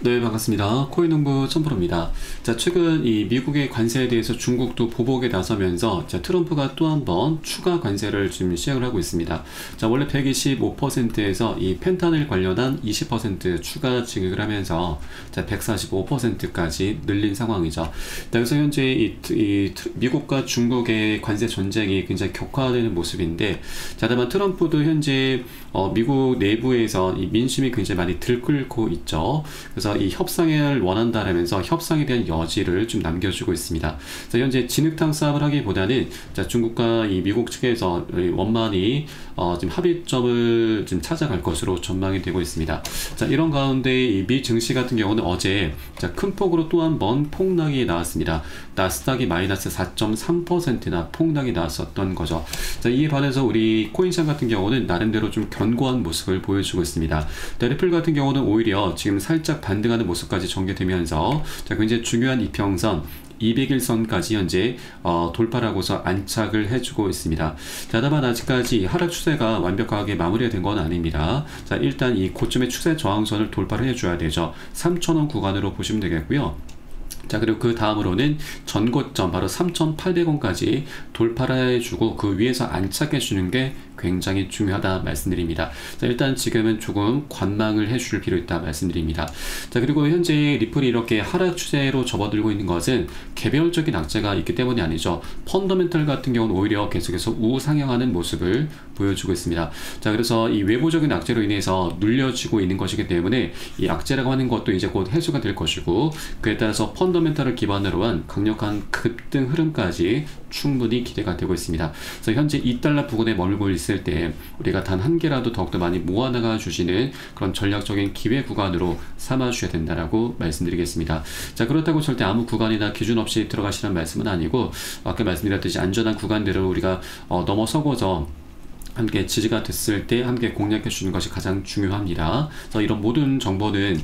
네, 반갑습니다. 코인농부 천프로입니다. 자, 최근 이 미국의 관세에 대해서 중국도 보복에 나서면서 트럼프가 또 한 번 추가 관세를 지금 시행을 하고 있습니다. 자, 원래 125%에서 이 펜타닐 관련한 20% 추가 지급을 하면서 145%까지 늘린 상황이죠. 그래서 현재 이 미국과 중국의 관세 전쟁이 굉장히 격화되는 모습인데, 자, 다만 트럼프도 현재 미국 내부에서 이 민심이 굉장히 많이 들끓고 있죠. 그래서 이 협상을 원한다라면서 협상에 대한 여지를 좀 남겨주고 있습니다. 자, 현재 진흙탕 싸움을 하기보다는 중국과 이 미국 측에서 원만히 지금 합의점을 지금 찾아갈 것으로 전망이 되고 있습니다. 자, 이런 가운데 이 미 증시 같은 경우는 어제 큰 폭으로 또 한 번 폭락이 나왔습니다. 나스닥이 마이너스 4.3%나 폭락이 나왔었던 거죠. 자, 이에 반해서 우리 코인시장 같은 경우는 나름대로 좀 견고한 모습을 보여주고 있습니다. 리플 같은 경우는 오히려 지금 살짝 반등하는 모습까지 전개되면서 굉장히 중요한 이평선 200일선까지 현재 돌파하고서 안착을 해주고 있습니다. 자, 다만 아직까지 하락 추세가 완벽하게 마무리가 된 건 아닙니다. 자, 일단 이 고점의 추세 저항선을 돌파를 해줘야 되죠. 3,000원 구간으로 보시면 되겠고요. 자, 그리고 그 다음으로는 전고점 바로 3,800원까지 돌파를 해주고 그 위에서 안착해주는 게 굉장히 중요하다 말씀드립니다. 자, 일단 지금은 조금 관망을 해줄 필요 있다 말씀드립니다. 자, 그리고 현재 리플이 이렇게 하락 추세로 접어들고 있는 것은 개별적인 악재가 있기 때문이 아니죠. 펀더멘털 같은 경우는 오히려 계속해서 우상향하는 모습을 보여주고 있습니다. 자, 그래서 이 외부적인 악재로 인해서 눌려지고 있는 것이기 때문에 이 악재라고 하는 것도 이제 곧 해소가 될 것이고, 그에 따라서 펀더멘털을 기반으로 한 강력한 급등 흐름까지 충분히 기대가 되고 있습니다. 그래서 현재 2달러 부근에 머물고 있을 때 우리가 단 한 개라도 더욱더 많이 모아나가 주시는 그런 전략적인 기회 구간으로 삼아 주셔야 된다라고 말씀드리겠습니다. 자, 그렇다고 절대 아무 구간이나 기준 없이 들어가시는 말씀은 아니고, 아까 말씀드렸듯이 안전한 구간들을 우리가 넘어서고서 함께 지지가 됐을 때 함께 공략해 주는 것이 가장 중요합니다. 그래서 이런 모든 정보는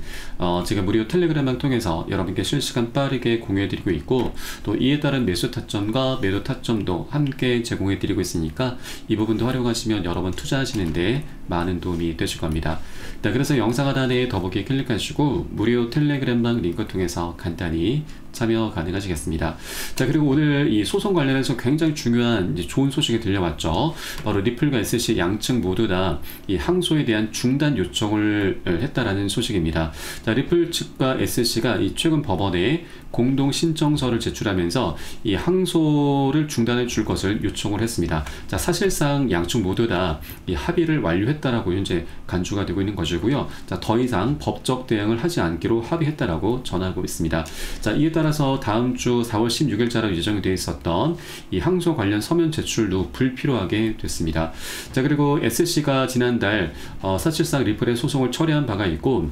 제가 무료 텔레그램을 통해서 여러분께 실시간 빠르게 공유해 드리고 있고, 또 이에 따른 매수 타점과 매도 타점도 함께 제공해 드리고 있으니까 이 부분도 활용하시면 여러분 투자하시는데 많은 도움이 되실 겁니다. 네, 그래서 영상 하단에 더보기 클릭하시고 무료 텔레그램방 링크 통해서 간단히 참여 가능하시겠습니다. 자, 그리고 오늘 이 소송 관련해서 굉장히 중요한 좋은 소식이 들려왔죠. 바로 리플과 SC 양측 모두 다 이 항소에 대한 중단 요청을 했다라는 소식입니다. 자, 리플 측과 SC가 이 최근 법원에 공동 신청서를 제출하면서 이 항소를 중단해 줄 것을 요청을 했습니다. 자, 사실상 양측 모두 다 이 합의를 완료했다라고 현재 간주가 되고 있는 것이고요. 자, 더 이상 법적 대응을 하지 않기로 합의했다라고 전하고 있습니다. 자, 이에 따라서 다음 주 4월 16일자로 예정이 되어 있었던 이 항소 관련 서면 제출도 불필요하게 됐습니다. 자, 그리고 SC가 지난달 사실상 리플의 소송을 처리한 바가 있고,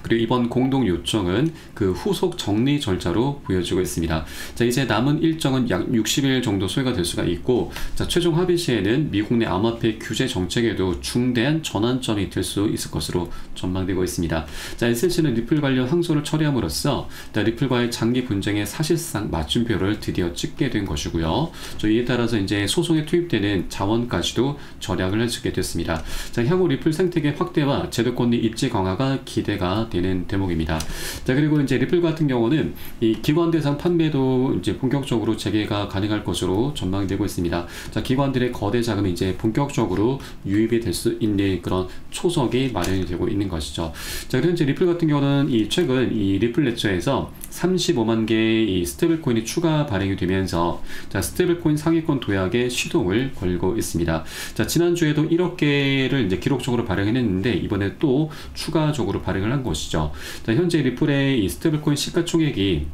그리고 이번 공동 요청은 그 후속 정리 절차로 보여지고 있습니다. 자, 이제 남은 일정은 약 60일 정도 소요가 될 수가 있고, 자, 최종 합의 시에는 미국 내 암호화폐 규제 정책에도 중대한 전환점이 될 수 있을 것으로 전망되고 있습니다. 자, SC는 리플 관련 항소를 처리함으로써 리플과의 장기 분쟁의 사실상 마침표를 드디어 찍게 된 것이고요. 이에 따라서 이제 소송에 투입되는 자원까지도 절약을 할 수 있게 됐습니다. 자, 향후 리플 생태계 확대와 제도권 내 입지 강화가 기대가 되는 대목입니다. 자, 그리고 이제 리플 같은 경우는 이 기관 대상 판매도 이제 본격적으로 재개가 가능할 것으로 전망되고 있습니다. 자, 기관들의 거대 자금이 이제 본격적으로 유입이 될 수 있는 그런 초석이 마련이 되고 있는 것이죠. 자, 그리고 이제 리플 같은 경우는 이 최근 이 리플 레저에서 35만 개의 이 스테이블 코인이 추가 발행이 되면서 자, 스테이블 코인 상위권 도약에 시동을 걸고 있습니다. 자, 지난주에도 1억 개를 이제 기록적으로 발행했는데 이번에 또 추가적으로 발행을 한 것이죠. 자, 현재 리플의 이 스테이블 코인 시가총액이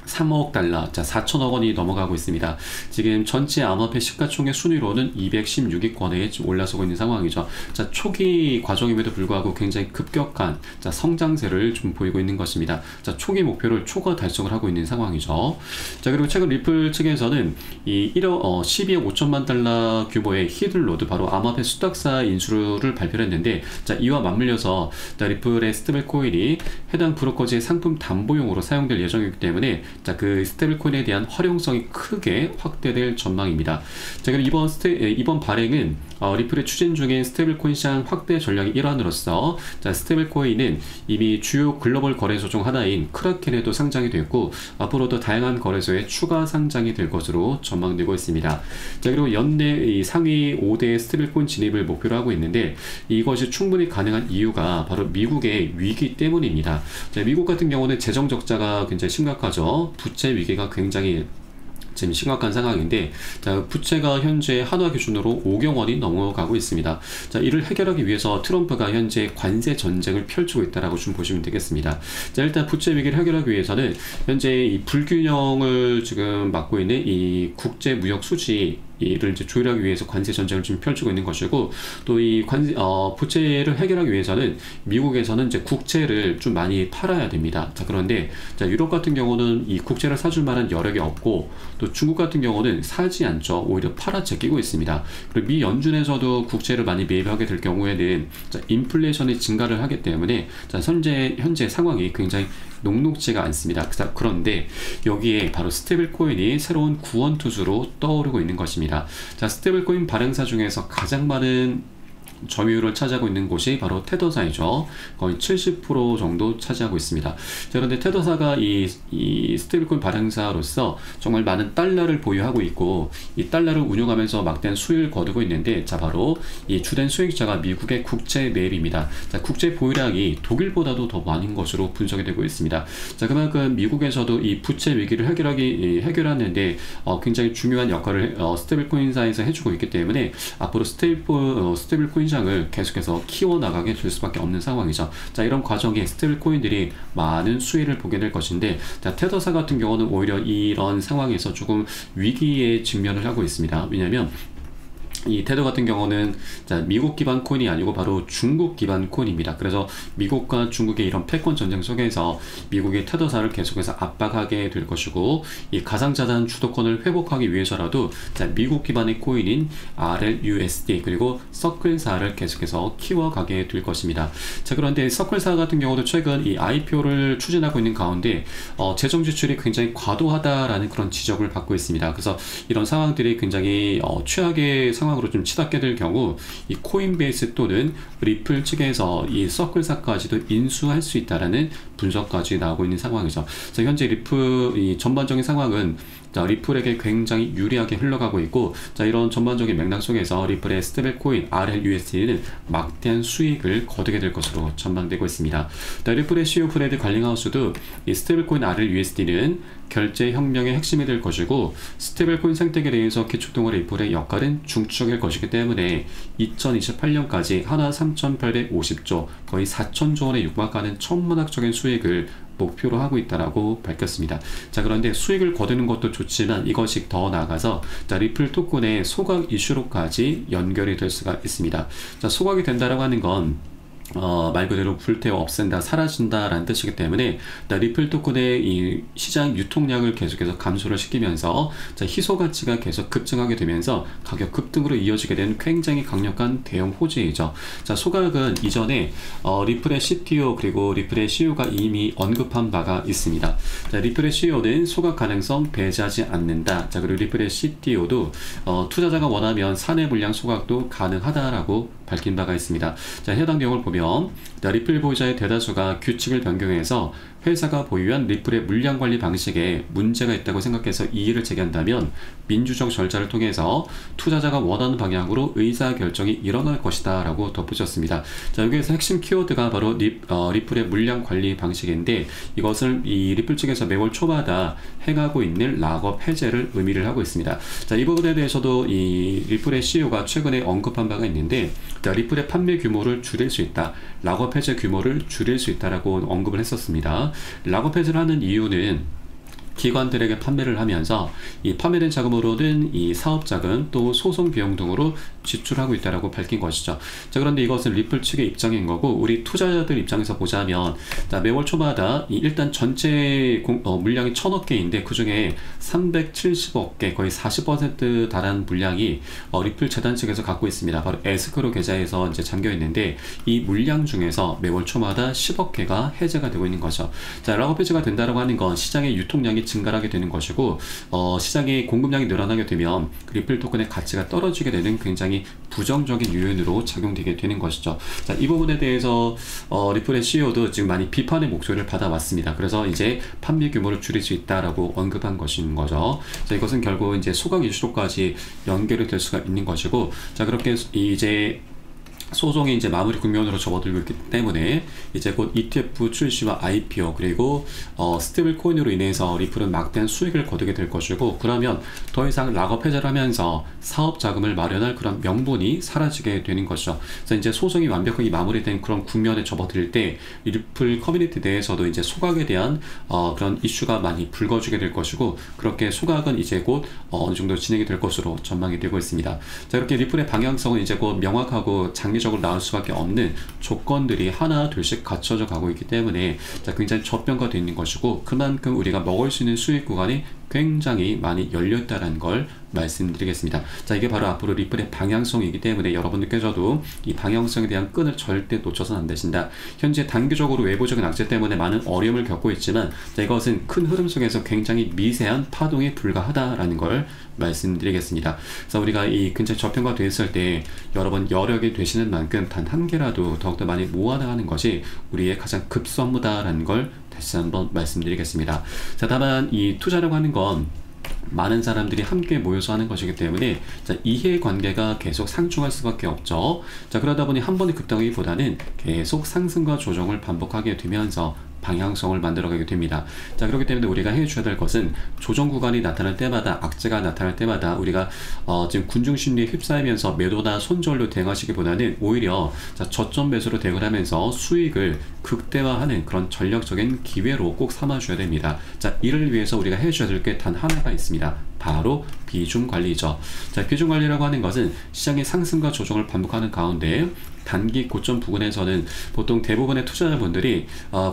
3억 달러, 자 4천억 원이 넘어가고 있습니다. 지금 전체 암호화폐 시가총액 순위로는 216위권에 지금 올라서고 있는 상황이죠. 자, 초기 과정임에도 불구하고 굉장히 급격한 성장세를 좀 보이고 있는 것입니다. 자, 초기 목표를 초과 달성을 하고 있는 상황이죠. 자, 그리고 최근 리플 측에서는 이 12억 5천만 달러 규모의 히든로드, 바로 암호화폐 수탁사 인수를 발표를 했는데, 자, 이와 맞물려서 리플의 스테이블 코인이 해당 브로커지의 상품 담보용으로 사용될 예정이기 때문에 자, 그 스테이블 코인에 대한 활용성이 크게 확대될 전망입니다. 자, 그럼 이번 발행은 리플의 추진 중인 스테이블 코인 시장 확대 전략의 일환으로서, 자, 스테이블 코인은 이미 주요 글로벌 거래소 중 하나인 크라켄에도 상장이 됐고, 앞으로도 다양한 거래소에 추가 상장이 될 것으로 전망되고 있습니다. 자, 그리고 연내 이 상위 5대 스테이블 코인 진입을 목표로 하고 있는데, 이것이 충분히 가능한 이유가 바로 미국의 위기 때문입니다. 자, 미국 같은 경우는 재정 적자가 굉장히 심각하죠. 부채 위기가 굉장히 지금 심각한 상황인데, 자, 부채가 현재 한화 기준으로 5경 원이 넘어가고 있습니다. 자, 이를 해결하기 위해서 트럼프가 현재 관세 전쟁을 펼치고 있다라고 좀 보시면 되겠습니다. 자, 일단 부채 위기를 해결하기 위해서는 현재 이 불균형을 지금 막고 있는 이 국제 무역 수지 이를 이제 조율하기 위해서 관세 전쟁을 지금 펼치고 있는 것이고, 또 이 부채를 해결하기 위해서는 미국에서는 이제 국채를 좀 많이 팔아야 됩니다. 자, 그런데 자, 유럽 같은 경우는 이 국채를 사줄 만한 여력이 없고, 또 중국 같은 경우는 사지 않죠. 오히려 팔아 제끼고 있습니다. 그리고 미 연준에서도 국채를 많이 매입하게 될 경우에는 자, 인플레이션이 증가를 하기 때문에 자, 현재 상황이 굉장히 녹록지가 않습니다. 자, 그런데 여기에 바로 스테이블 코인이 새로운 구원투수로 떠오르고 있는 것입니다. 자, 스테이블 코인 발행사 중에서 가장 많은 점유율을 차지하고 있는 곳이 바로 테더사이죠. 거의 70% 정도 차지하고 있습니다. 자, 그런데 테더사가 이 스테이블코인 발행사로서 정말 많은 달러를 보유하고 있고, 이 달러를 운용하면서 막대한 수익을 거두고 있는데, 자, 바로 이 주된 수익자가 미국의 국채 매입입니다. 자, 국채 보유량이 독일보다도 더 많은 것으로 분석이 되고 있습니다. 자, 그만큼 미국에서도 이 부채 위기를 해결하는데 굉장히 중요한 역할을 스테이블코인사에서 해주고 있기 때문에 앞으로 스테이블코인 시장을 계속해서 키워나가게 될 수밖에 없는 상황이죠. 자, 이런 과정에 스테이블 코인들이 많은 수혜를 보게 될 것인데, 자, 테더사 같은 경우는 오히려 이런 상황에서 조금 위기에 직면을 하고 있습니다. 왜냐하면 이 테더 같은 경우는 자, 미국 기반 코인이 아니고 바로 중국 기반 코인입니다. 그래서 미국과 중국의 이런 패권 전쟁 속에서 미국의 테더사를 계속해서 압박하게 될 것이고, 이 가상자산 주도권을 회복하기 위해서라도 자, 미국 기반의 코인인 RLUSD 그리고 서클사를 계속해서 키워가게 될 것입니다. 자, 그런데 서클사 같은 경우도 최근 이 IPO를 추진하고 있는 가운데 재정 지출이 굉장히 과도하다라는 그런 지적을 받고 있습니다. 그래서 이런 상황들이 굉장히 최악의 상황 으로 좀 치닫게 될 경우 이 코인베이스 또는 리플 측에서 이 서클사까지도 인수할 수 있다라는 분석까지 나오고 있는 상황이죠. 그래서 현재 리플 이 전반적인 상황은 자, 리플에게 굉장히 유리하게 흘러가고 있고, 자, 이런 전반적인 맥락 속에서 리플의 스테이블 코인 RLUSD는 막대한 수익을 거두게 될 것으로 전망되고 있습니다. 자, 리플의 CEO 브래드 갈링하우스도 이 스테이블 코인 RLUSD는 결제 혁명의 핵심이 될 것이고, 스테이블 코인 생태계에 대해서 기축통화 리플의 역할은 중추적일 것이기 때문에 2028년까지 하나 3,850조 거의 4,000조 원에 육박하는 천문학적인 수익을 목표로 하고 있다라고 밝혔습니다. 자, 그런데 수익을 거두는 것도 좋지만 이것이 더 나아가서 자, 리플 토큰의 소각 이슈로까지 연결이 될 수가 있습니다. 자, 소각이 된다라고 하는 건 말 그대로 불태워 없앤다, 사라진다 라는 뜻이기 때문에 리플 토큰의 이 시장 유통량을 계속해서 감소를 시키면서 자, 희소 가치가 계속 급증하게 되면서 가격 급등으로 이어지게 된 굉장히 강력한 대형 호재이죠. 자, 소각은 이전에 리플의 CTO 그리고 리플의 CEO가 이미 언급한 바가 있습니다. 자, 리플의 CEO는 소각 가능성 배제하지 않는다. 자, 그리고 리플의 CTO도 투자자가 원하면 사내 물량 소각도 가능하다라고 밝힌 바가 있습니다. 자, 해당 내용을 보면 리플 보유자의 대다수가 규칙을 변경해서 회사가 보유한 리플의 물량 관리 방식에 문제가 있다고 생각해서 이의를 제기한다면 민주적 절차를 통해서 투자자가 원하는 방향으로 의사결정이 일어날 것이다 라고 덧붙였습니다. 자, 여기에서 핵심 키워드가 바로 리플의 물량 관리 방식인데, 이것을 이 리플 측에서 매월 초마다 행하고 있는 락업 해제를 의미를 하고 있습니다. 자, 이 부분에 대해서도 이 리플의 CEO가 최근에 언급한 바가 있는데, 자, 리플의 판매 규모를 줄일 수 있다, 락업 해제 규모를 줄일 수 있다라고 언급을 했었습니다. 락업 해제를 하는 이유는 기관들에게 판매를 하면서 이 판매된 자금으로는 이 사업 자금 또 소송 비용 등으로 지출하고 있다라고 밝힌 것이죠. 자, 그런데 이것은 리플 측의 입장인 거고, 우리 투자자들 입장에서 보자면 자, 매월 초마다 일단 전체 물량이 1,000억 개인데 그 중에 370억 개 거의 40% 달하는 물량이 리플 재단 측에서 갖고 있습니다. 바로 에스크로 계좌에서 이제 잠겨 있는데, 이 물량 중에서 매월 초마다 10억 개가 해제가 되고 있는 거죠. 자, 락업 해제가 된다라고 하는 건 시장의 유통량이 수익이 증가하게 되는 것이고, 시장의 공급량이 늘어나게 되면 리플 토큰의 가치가 떨어지게 되는 굉장히 부정적인 요인으로 작용되게 되는 것이죠. 자, 이 부분에 대해서 리플의 CEO도 지금 많이 비판의 목소리를 받아왔습니다. 그래서 이제 판매 규모를 줄일 수 있다라고 언급한 것인 거죠. 자, 이것은 결국 이제 소각 이슈로까지 연결이 될 수가 있는 것이고, 자, 그렇게 이제 소송이 이제 마무리 국면으로 접어들고 있기 때문에 이제 곧 ETF 출시와 IPO 그리고 스테이블 코인으로 인해서 리플은 막대한 수익을 거두게 될 것이고, 그러면 더 이상 락업 해제를 하면서 사업 자금을 마련할 그런 명분이 사라지게 되는 것이죠. 그래서 이제 소송이 완벽하게 마무리된 그런 국면에 접어들 때 리플 커뮤니티 내에서도 이제 소각에 대한 그런 이슈가 많이 불거지게 될 것이고, 그렇게 소각은 이제 곧 어느 정도 진행이 될 것으로 전망이 되고 있습니다. 자, 이렇게 리플의 방향성은 이제 곧 명확하고 장기적으로 나올 수밖에 없는 조건들이 하나 둘씩 갖춰져 가고 있기 때문에 굉장히 저평가되어 있는 것이고, 그만큼 우리가 먹을 수 있는 수익 구간이 굉장히 많이 열렸다는 걸 말씀드리겠습니다. 자, 이게 바로 앞으로 리플의 방향성이기 때문에 여러분들께서도 이 방향성에 대한 끈을 절대 놓쳐서는 안 되신다. 현재 단기적으로 외부적인 악재 때문에 많은 어려움을 겪고 있지만, 자, 이것은 큰 흐름 속에서 굉장히 미세한 파동에 불과하다라는 걸 말씀드리겠습니다. 그래서 우리가 이 근처 저평가되어 있을 때 여러분 여력이 되시는 만큼 단 한 개라도 더욱더 많이 모아나가는 것이 우리의 가장 급선무다라는 걸 다시 한번 말씀드리겠습니다. 자, 다만 이 투자라고 하는 건 많은 사람들이 함께 모여서 하는 것이기 때문에, 자, 이해관계가 계속 상충할 수밖에 없죠. 자, 그러다 보니 한 번의 급등하기보다는 계속 상승과 조정을 반복하게 되면서 방향성을 만들어가게 됩니다. 자, 그렇기 때문에 우리가 해줘야 될 것은 조정 구간이 나타날 때마다, 악재가 나타날 때마다 우리가 지금 군중 심리에 휩싸이면서 매도나 손절로 대응하시기보다는 오히려 저점 매수로 대응을 하면서 수익을 극대화하는 그런 전략적인 기회로 꼭 삼아줘야 됩니다. 자, 이를 위해서 우리가 해줘야 될 게 단 하나가 있습니다. 바로 비중 관리죠. 자, 비중 관리라고 하는 것은 시장의 상승과 조정을 반복하는 가운데 단기 고점 부근에서는 보통 대부분의 투자자분들이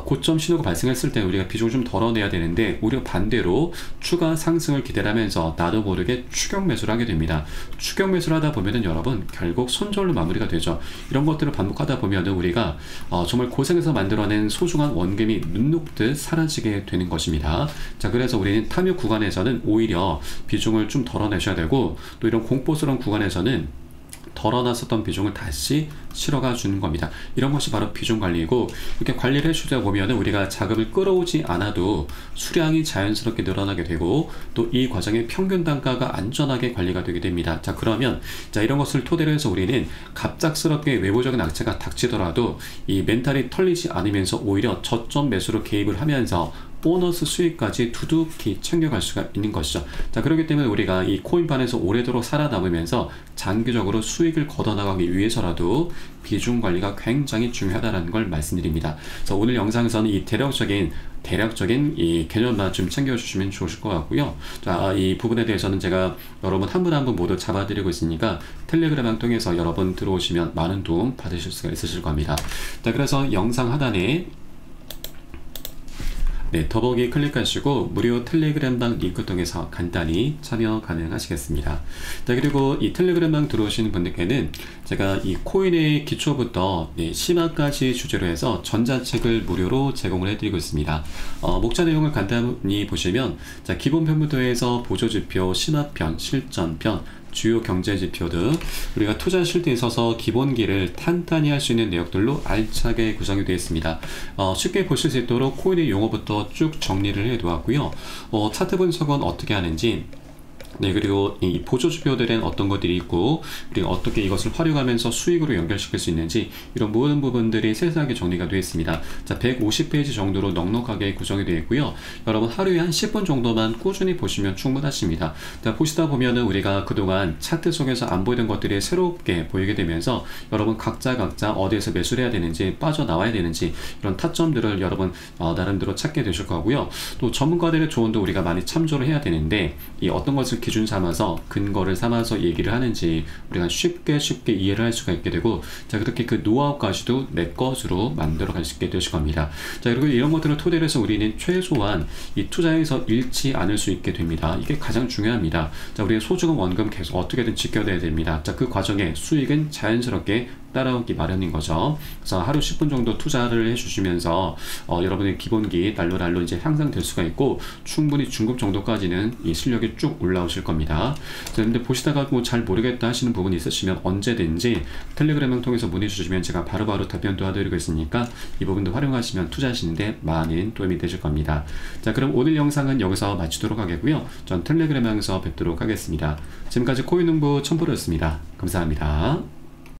고점 신호가 발생했을 때 우리가 비중을 좀 덜어내야 되는데, 오히려 반대로 추가 상승을 기대를 하면서 나도 모르게 추격 매수를 하게 됩니다. 추격 매수를 하다 보면은 여러분 결국 손절로 마무리가 되죠. 이런 것들을 반복하다 보면은 우리가 정말 고생해서 만들어낸 소중한 원금이 눈 녹듯 사라지게 되는 것입니다. 자, 그래서 우리는 탐욕 구간에서는 오히려 비중을 좀 덜어내셔야 되고, 또 이런 공포스러운 구간에서는 덜어놨었던 비중을 다시 실어가 주는 겁니다. 이런 것이 바로 비중 관리이고, 이렇게 관리를 해주다 보면 우리가 자금을 끌어오지 않아도 수량이 자연스럽게 늘어나게 되고, 또 이 과정의 평균 단가가 안전하게 관리가 되게 됩니다. 자, 그러면 이런 것을 토대로 해서 우리는 갑작스럽게 외부적인 악재가 닥치더라도 이 멘탈이 털리지 않으면서 오히려 저점 매수로 개입을 하면서 보너스 수익까지 두둑히 챙겨갈 수가 있는 것이죠. 자, 그렇기 때문에 우리가 이 코인판에서 오래도록 살아남으면서 장기적으로 수익을 걷어나가기 위해서라도 비중 관리가 굉장히 중요하다는 걸 말씀드립니다. 그래서 오늘 영상에서는 이 대략적인 이 개념만 좀 챙겨주시면 좋으실 것 같고요. 자, 이 부분에 대해서는 제가 여러분 한 분 한 분 모두 잡아드리고 있으니까 텔레그램을 통해서 여러분 들어오시면 많은 도움 받으실 수가 있으실 겁니다. 자, 그래서 영상 하단에 더보기 클릭하시고 무료 텔레그램방 링크 통해서 간단히 참여 가능하시겠습니다. 자, 그리고 이 텔레그램방 들어오시는 분들께는 제가 이 코인의 기초부터 심화까지 주제로 해서 전자책을 무료로 제공을 해드리고 있습니다. 목차 내용을 간단히 보시면, 자, 기본 편부터 해서 보조지표, 심화편, 실전편, 주요 경제지표 등 우리가 투자 실태에 있어서 기본기를 탄탄히 할 수 있는 내역들로 알차게 구성이 되어 있습니다. 쉽게 보실 수 있도록 코인의 용어부터 쭉 정리를 해 두었고요. 차트 분석은 어떻게 하는지, 그리고 이 보조지표들은 어떤 것들이 있고, 그리고 어떻게 이것을 활용하면서 수익으로 연결시킬 수 있는지, 이런 모든 부분들이 세세하게 정리가 되어 있습니다. 자, 150페이지 정도로 넉넉하게 구성이 되어 있고요. 여러분 하루에 한 10분 정도만 꾸준히 보시면 충분하십니다. 자, 보시다 보면은 우리가 그동안 차트 속에서 안 보이던 것들이 새롭게 보이게 되면서 여러분 각자 어디에서 매수를 해야 되는지, 빠져나와야 되는지, 이런 타점들을 여러분 나름대로 찾게 되실 거고요. 또 전문가들의 조언도 우리가 많이 참조를 해야 되는데, 이 어떤 것을 기준 삼아서, 근거를 삼아서 얘기를 하는지 우리가 쉽게 이해를 할 수가 있게 되고, 자, 그렇게 그 노하우까지도 내 것으로 만들어 갈 수 있게 되실 겁니다. 자, 그리고 이런 것들을 토대로 해서 우리는 최소한 이 투자에서 잃지 않을 수 있게 됩니다. 이게 가장 중요합니다. 자, 우리의 소중한 원금 계속 어떻게든 지켜야 됩니다. 자, 그 과정에 수익은 자연스럽게 따라오기 마련인 거죠. 그래서 하루 10분 정도 투자를 해주시면서 여러분의 기본기 날로 이제 향상될 수가 있고 충분히 중급 정도까지는 이 실력이 쭉 올라오실 겁니다. 그런데 보시다가 뭐 잘 모르겠다 하시는 부분이 있으시면 언제든지 텔레그램을 통해서 문의 주시면 제가 바로바로 답변 도와드리고 있으니까 이 부분도 활용하시면 투자하시는데 많은 도움이 되실 겁니다. 자, 그럼 오늘 영상은 여기서 마치도록 하겠고요. 전 텔레그램에서 뵙도록 하겠습니다. 지금까지 코인농부 첨보로였습니다. 감사합니다.